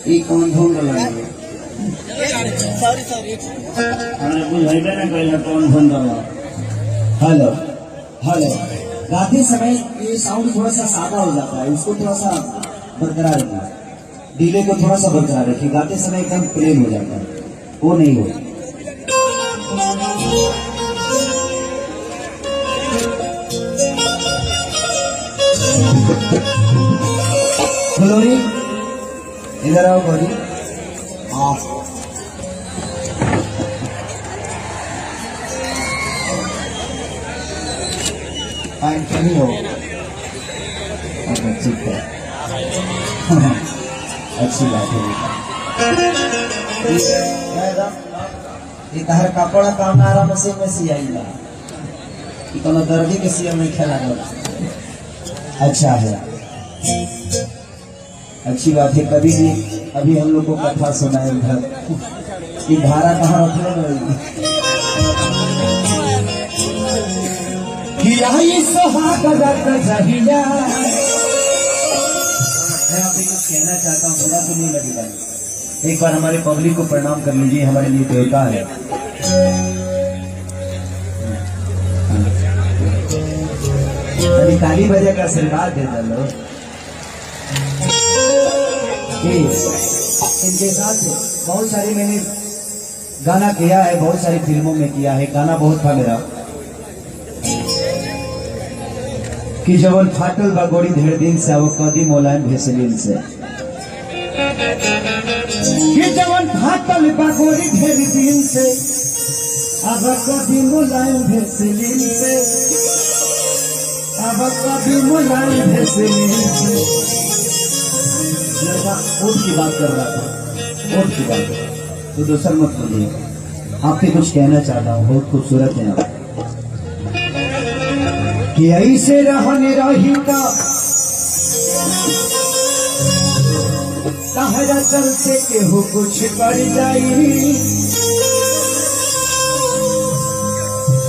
ये कौन ढूंढ रहा है? सॉरी हमारे बुझाइबे ना कहिला कौन ढूंढ रहा है। हेलो हेलो, गाते समय ये साउंड थोड़ा सा सादा हो जाता है, उसको थोड़ा सा बरकरार रखिए, डीले को थोड़ा सा बरकरार रखिए। गाते समय एकदम प्लेन हो जाता है, वो नहीं हो। ग्लोरी इधर आओ, गौरी ऑफ। नहीं हो ठीक है। अच्छी बात है। इधर कपड़ा कामनारा मशीन में सियाइला कोनो दर्दी के सिया में खेला गया। अच्छा है, अच्छी बात है। कभी भी अभी हम लोग को कथा सुनाए उधर कि धारा कहाँ रखे यही सुहाग रत जहिया। मैं आपसे कुछ कहना चाहता हूँ, बुरा तो नहीं लगेगा। एक बार हमारे पब्लिक को प्रणाम कर लीजिए, हमारे लिए देवता है। काली बजा का आशीर्वाद दे दो। इनके साथ बहुत सारी मैंने गाना किया है, बहुत सारी फिल्मों में किया है। गाना बहुत था मेरा कि जवन फाटल बा गोड़ी ढेर दिन से वो कदी मोलायम भेसलिन से, कि जवन फाटल बा गोड़ी ढेर दिन से अब कदी मोलायम भेसलिन से, अब कदी मोलायम भेसलिन से। लड़का ओट की बात कर रहा था, ओट की बात, तो दूसरा मत बोलिए। आपसे कुछ कहना चाहता हूँ, बहुत खूबसूरत है आप कि ऐसे रहने रही का कहरा चलते केहू कुछ कर जाई।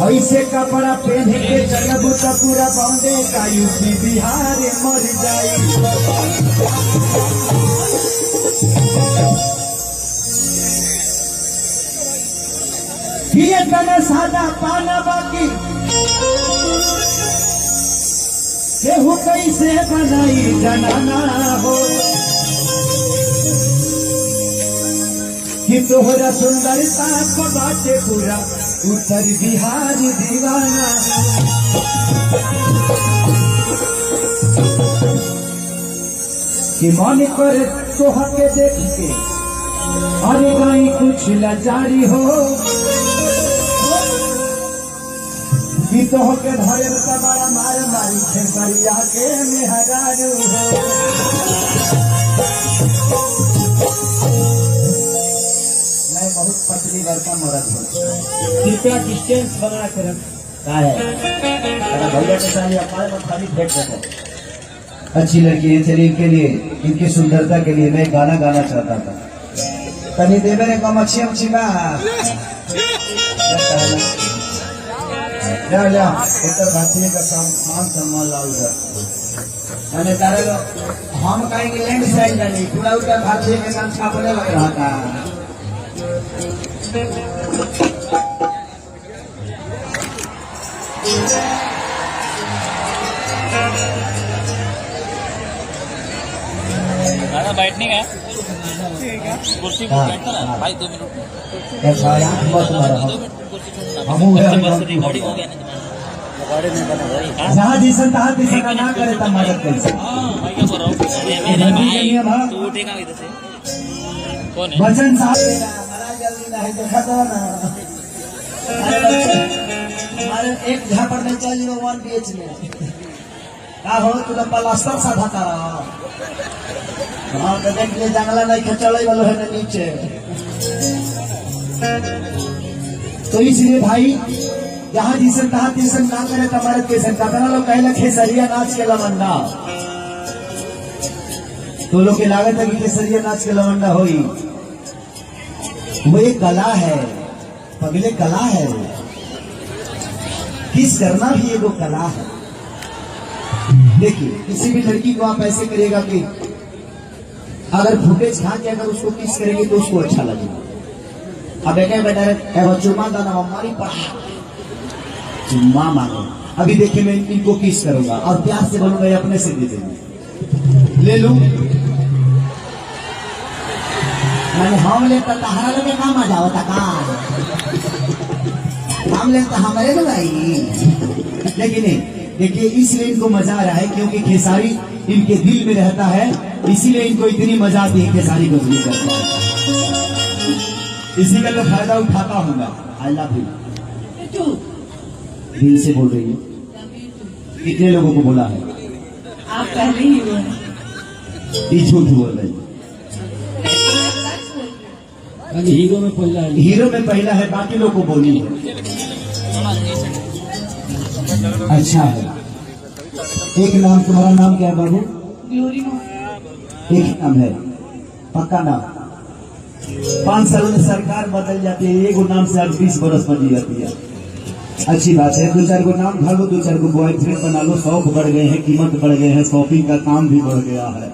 ऐसे कपड़ा पहन के चलब तो पूरा बॉम्बे का यूपी बिहार मर जाई। ये तना सादा पाना बाकी केहू कैसे बनाई जनाना हो कि तोहरा सुंदरता को बाटे पूरा उत्तर बिहार दीवाना। कि मन कर तोह के देख के अरे गई कुछ लाचारी हो कि तोह के धरे बड़ा मार मारी खेसरिया के मेहरारू हो। मैं बहुत पतली लड़का मरद हूँ, कृपया डिस्टेंस बना कर रखा है। भैया के साथ हमारे में खाली फेंक देता। अच्छी लड़की है, चलिए इनके लिए, इनकी सुंदरता के लिए मैं गाना गाना चाहता था। कहीं दे मेरे कम अच्छी अच्छी जा उत्तर भारतीय का मान सम्मान लाल मैंने तारे हम कहीं इंग्लैंड से आई जानी पूरा उत्तर भारतीय के नाम छापने लग रहा था। बैठने का कुर्सी पर बैठना ना भाई, 2 मिनट जहाँ जिसन तहाँ दिशा का ना करे तब मदद कैसे वचन साहब जल्दी नहीं देखा था ना हमारे एक झापड़ में चल 1 BH में का हो तुला प्लास्टर साधा तारा। हाँ तो देख ले जंगला नहीं खचड़े वालों है ना नीचे। तो इसलिए भाई जहाँ जिसन तहाँ तिसन ना करे तुम्हारे कैसन कतना लोग कहला खेसरिया नाच के लवंडा, तो लोग की लागत है कि खेसरिया नाच के लवंडा होई। वो एक कला है, पगले कला है, किस करना भी एगो कला है। देखिए किसी भी लड़की को आप ऐसे करिएगा कि अगर फुटेज खा के अगर उसको किस करेंगे तो उसको अच्छा लगेगा। अब एक बेटा चुम्मा दाना हमारी पढ़ा चुम्मा मांगो। अभी देखिए मैं इनको किस करूंगा और प्यार से बोलूंगा ये अपने से दे देंगे। ले लूं मैंने हम ले तहारा लगे काम आ जाओ तका हम ले तो हमारे लगाई। लेकिन नहीं देखिए इसलिए इनको मजा आ रहा है क्योंकि खेसारी इनके दिल में रहता है, इसीलिए इनको इतनी मजा आती है खेसारी को सुन करता है। इसी का तो फायदा उठाता हूँ। आई लव यू दिल से बोल रही है। कितने लोगों को बोला है? आप पहले ही बोले। ये झूठ बोल रही है। हीरो में पहला है बाकी लोग को बोली है। अच्छा है। एक नाम तुम्हारा नाम क्या है बाबू? ग्लोरी एक नाम है पक्का नाम। 5 साल में सरकार बदल जाती है, एक नाम से 20 बरस बन जाती है। अच्छी बात है। 2-4 को नाम खा लो, 2-4 को बॉयफ्रेंड बना लो। शौक बढ़ गए हैं, कीमत बढ़ गए हैं, शॉपिंग का काम भी बढ़ गया है।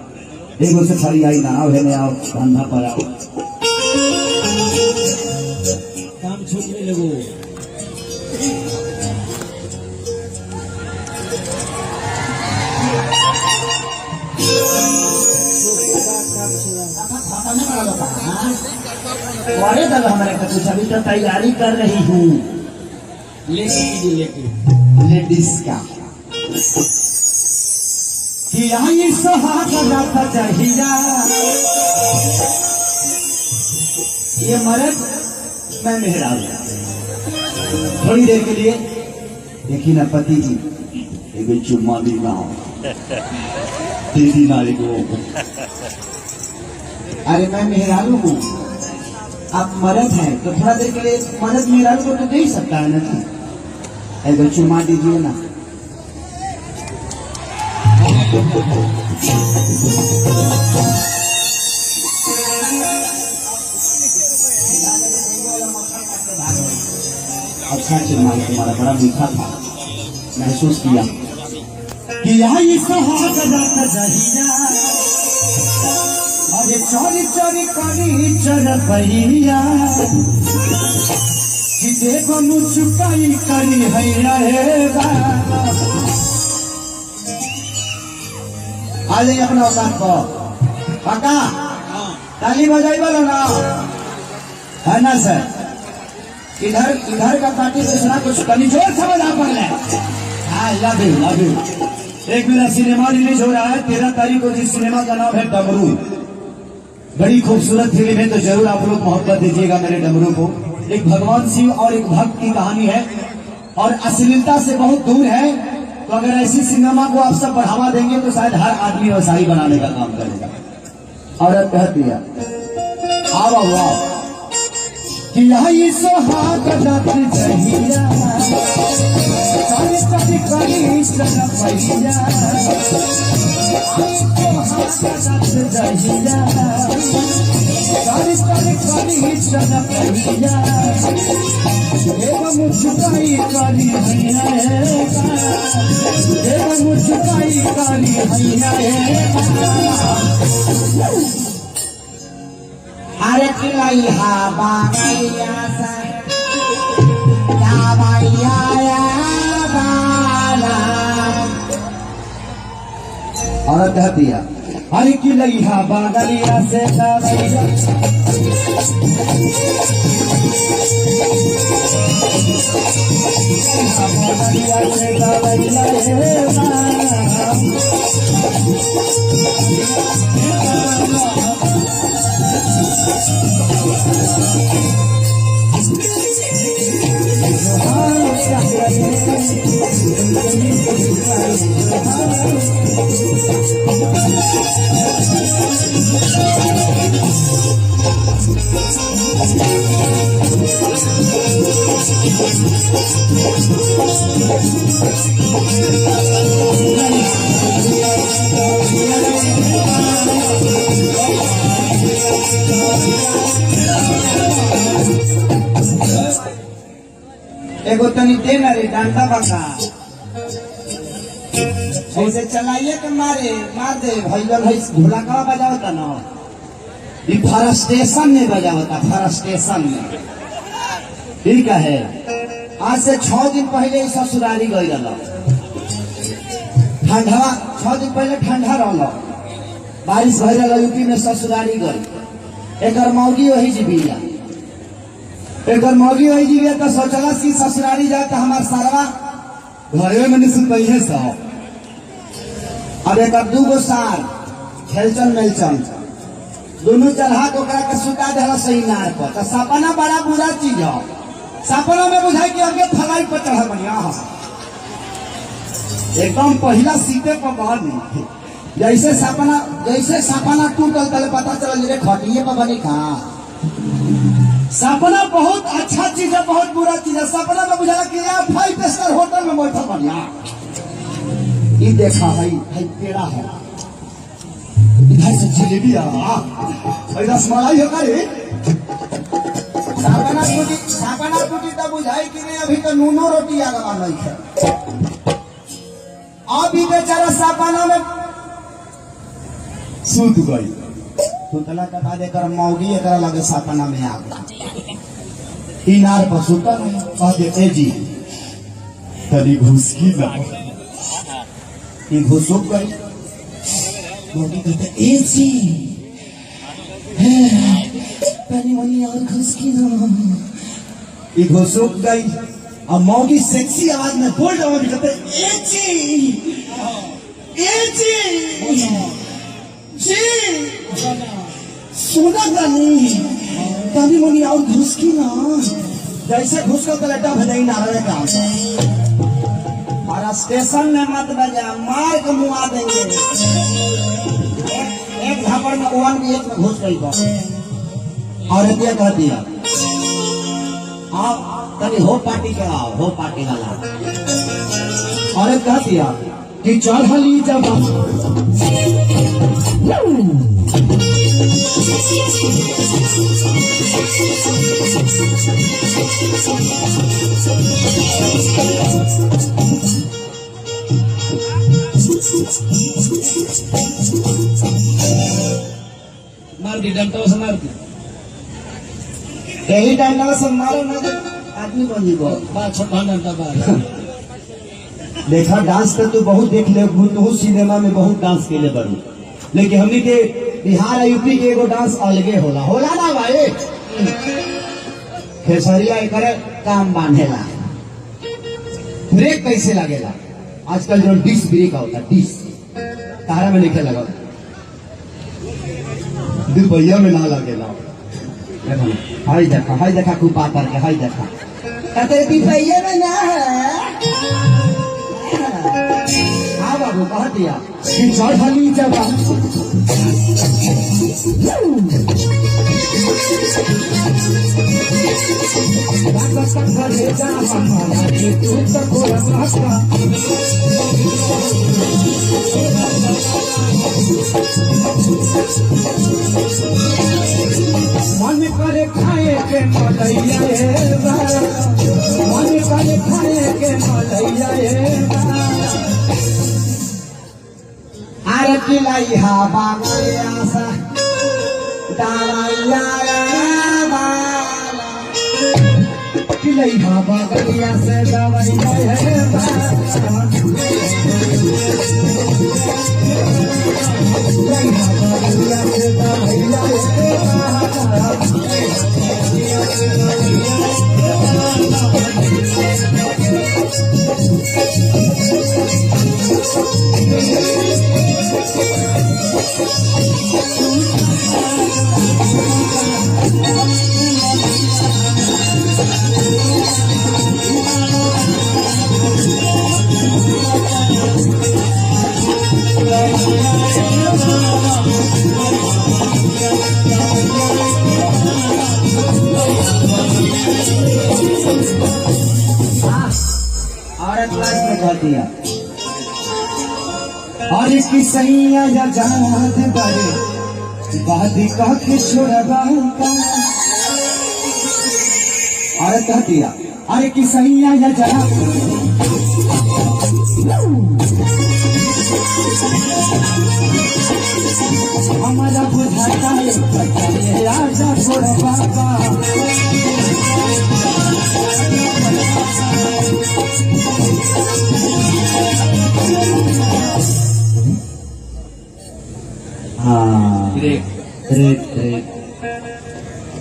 एक से खाली आई ना है नया धंधा पर आओ काम छूटने लगो। अरे दादा हमारे का कुछ अभी तो तैयारी कर रही हूँ लेडीज का कि आई सुहागा चाहिए। ये मर्द मैं मेहराब थोड़ी देर के लिए देखी ना पति जी एक चुम्मा दी ना दीदी नारी को। अरे मैं मेहरारू हूँ, आप मर्द हैं तो थोड़ा देर के लिए मर्द मेहरारू को तो दे ही सकता है ना जी। एक चुम्मा दीजिए ना। अच्छा चुम्मा तुम्हारा बड़ा मीठा था, महसूस किया कि यहाँ सुहागा चाहिए। अरे चोरी चोरी करी चरपैया कि देखो मुझुकाई करी है। आ जाइए अपना औकात को पक्का ताली बजाई बोलो ना है ना सर। इधर का पार्टी दूसरा कुछ कभी जोर समझ आ पड़ रहा। Love you. एक मेरा सिनेमा रिलीज हो रहा है 13 तारीख को, जिस सिनेमा का नाम है डमरू। बड़ी खूबसूरत फिल्म है, तो जरूर आप लोग मोहब्बत दीजिएगा मेरे डमरू को। एक भगवान शिव और एक भक्त की कहानी है और अश्लीलता से बहुत दूर है। तो अगर ऐसी सिनेमा को आप सब बढ़ावा देंगे तो शायद हर आदमी व्यवसायी बनाने का काम करेगा। और कहती है आओ आओ कि यही सुहागा चाहिए। मुझुकाई काली अरे खिलाई हा बागैया और कहती है अरे खिलैया बागलिया से एगो तनी देना रे डांटा बका ऐसे चलाइए के मार दे भैया भाई ढोलकवा बजावता ना ये फॉरेस्टेशन में बजावता फॉरेस्टेशन में ठीक है। आज से 6 दिन पहले ससुरारी गई रहा ठंडा 6 दिन पहले ठंडा रहा बारिश भर रहा यूपी में ससुरारी गई एक मौगी वही जीविया तो सोचला कि ससुरारी जाए तो हमार सारवा घरे में नहीं सुन पाई है सब। अब एक 2 सार खेलचन मेलचन दोनों चढ़ा के सुता दिला सही नार पर तो सपना बड़ा बुरा चीज है। सपना में बुझाई कि अगे फलाई पर चढ़ा बढ़िया एकदम पहला सीटे पर बाहर नहीं जैसे सपना टूटल तले पता चल जे खटिए पर बनी खा। सपना बहुत अच्छा चीज है बहुत बुरा चीज है। सपना में बुझा कि यार 5 स्टार होटल में बैठा बढ़िया ये देखा है पेड़ा है इधर से जलेबी रसमलाई होगा रे सापना टूटी तो बुझाई कि नहीं अभी तो नूनो रोटी आ गवा नहीं है। अभी बेचारा सापना में सूत गई सुतला के बाद एक मौगी एक लगे सापना में आ गई इनार पर सुता नहीं कहते जी तनी घुस की ना ये घुसुक गई मौगी कहते ए जी तनी मनी और घुस की ना ये घुसुक गई और मौगी सेक्सी आवाज में बोल रहा हूँ कहते ए जी सुना नहीं तनी मनी और घुस की ना जैसे घुस कर लड्डा भजाई ना रहे काम और स्टेशन में मत बजा मार के मुआ देंगे एक झापड़ में ओवन भी एक में घुस गई और रुपया कह दिया आप तनी हो पार्टी कराओ हो पार्टी वाला और कह दिया कि चढ़ली जब मार दी डंडा से मार दी यही डंडा से मारो ना आदमी बन जी बात छोटा डंडा बार देखा डांस तो तू बहुत देख ले तू सिनेमा में बहुत डांस के लिए बड़ी लेकिन हमने के बिहार यूपी के एगो डांस अलगे होला ना भाई खेसरिया करे काम बांधेला ब्रेक कैसे लगेला आजकल जो डिस्क ब्रेक होता डिस्क तारा में लिखे लगा दुपहिया में ना लगेला हाई देखा खूब पातर के हाई देखा कहते दुपहिया में ना है हाँ बाबू कह दिया कि चढ़ली जब मन करे खाए के मलैया मन करे खाए के मलैया आरती लाई हवा आशा दावैया किलाई हवा गलिया से दवैया दिया और इसकी सैया या जात बड़े बादी का किशोरबा और कह दिया अरे की सैया या जात छोड़ बाबा हाँ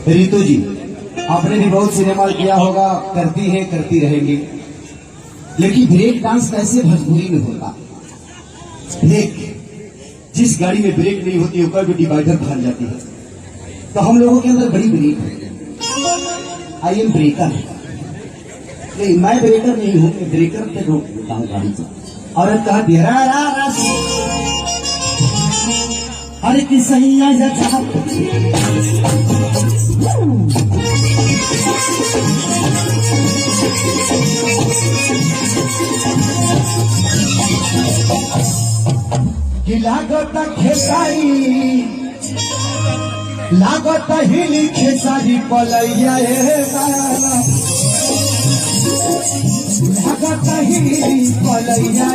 रितु जी, आपने भी बहुत सिनेमा किया होगा, करती है करती रहेंगी, लेकिन ब्रेक डांस कैसे भोजपुरी में होता? ब्रेक, जिस गाड़ी में ब्रेक नहीं होती ऊपर भी डिवाइडर भाग जाती है, तो हम लोगों के अंदर बड़ी ब्रेक है। आई एम ब्रेकर, नहीं मैं ब्रेकर नहीं हूँ, ब्रेकर पे रोक देता हूँ गाड़ी को। और कहा दे रहा अरे कि सही कि लागत खेसारी, लागत हिली खेसारी पलैया, लागत हिली पलैया